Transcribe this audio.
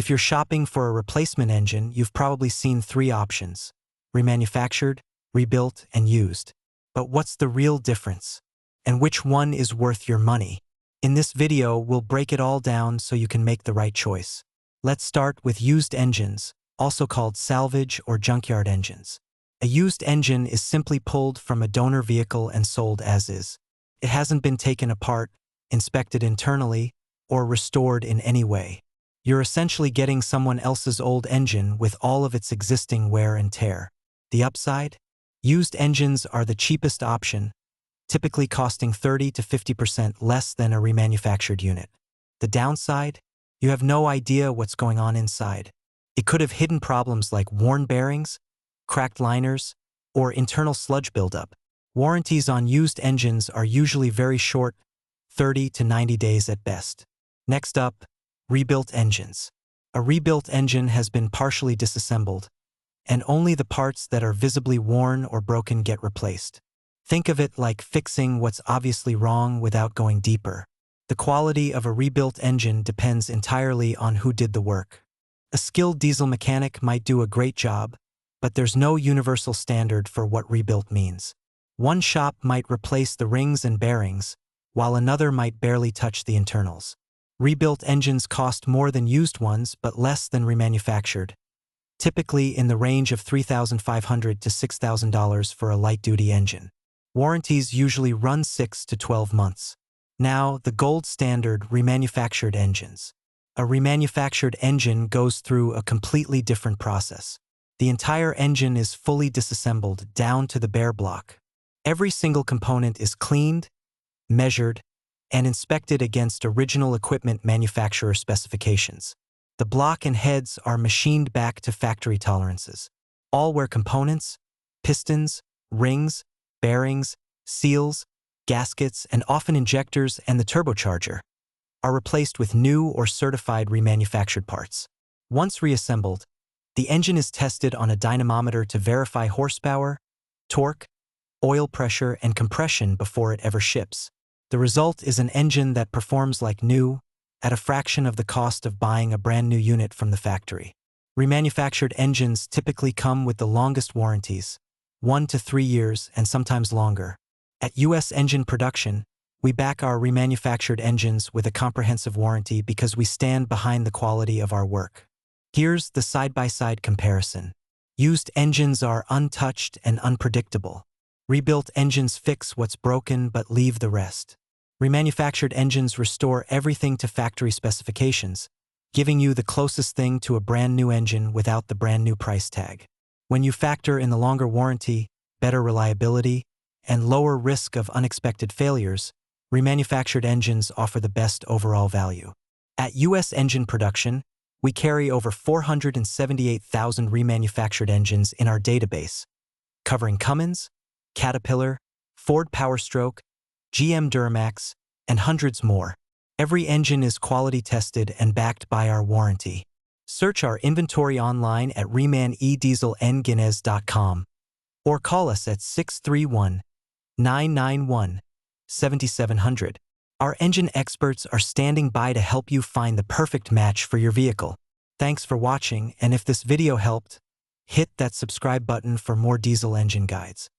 If you're shopping for a replacement engine, you've probably seen three options: remanufactured, rebuilt, and used. But what's the real difference? And which one is worth your money? In this video, we'll break it all down so you can make the right choice. Let's start with used engines, also called salvage or junkyard engines. A used engine is simply pulled from a donor vehicle and sold as is. It hasn't been taken apart, inspected internally, or restored in any way. You're essentially getting someone else's old engine with all of its existing wear and tear. The upside? Used engines are the cheapest option, typically costing 30 to 50% less than a remanufactured unit. The downside? You have no idea what's going on inside. It could have hidden problems like worn bearings, cracked liners, or internal sludge buildup. Warranties on used engines are usually very short, 30 to 90 days at best. Next up, rebuilt engines. A rebuilt engine has been partially disassembled, and only the parts that are visibly worn or broken get replaced. Think of it like fixing what's obviously wrong without going deeper. The quality of a rebuilt engine depends entirely on who did the work. A skilled diesel mechanic might do a great job, but there's no universal standard for what rebuilt means. One shop might replace the rings and bearings, while another might barely touch the internals. Rebuilt engines cost more than used ones but less than remanufactured, typically in the range of $3,500 to $6,000 for a light-duty engine. Warranties usually run 6 to 12 months. Now, the gold standard, remanufactured engines. A remanufactured engine goes through a completely different process. The entire engine is fully disassembled down to the bare block. Every single component is cleaned, measured, and inspected against original equipment manufacturer specifications. The block and heads are machined back to factory tolerances. All wear components, pistons, rings, bearings, seals, gaskets, and often injectors and the turbocharger are replaced with new or certified remanufactured parts. Once reassembled, the engine is tested on a dynamometer to verify horsepower, torque, oil pressure, and compression before it ever ships. The result is an engine that performs like new, at a fraction of the cost of buying a brand new unit from the factory. Remanufactured engines typically come with the longest warranties, 1 to 3 years and sometimes longer. At U.S. Engine Production, we back our remanufactured engines with a comprehensive warranty because we stand behind the quality of our work. Here's the side-by-side comparison. Used engines are untouched and unpredictable. Rebuilt engines fix what's broken but leave the rest. Remanufactured engines restore everything to factory specifications, giving you the closest thing to a brand new engine without the brand new price tag. When you factor in the longer warranty, better reliability, and lower risk of unexpected failures, remanufactured engines offer the best overall value. At U.S. Engine Production, we carry over 478,000 remanufactured engines in our database, covering Cummins, Caterpillar, Ford Powerstroke, GM Duramax, and hundreds more. Every engine is quality tested and backed by our warranty. Search our inventory online at remanedieselengines.com or call us at 631-991-7700. Our engine experts are standing by to help you find the perfect match for your vehicle. Thanks for watching, and if this video helped, hit that subscribe button for more diesel engine guides.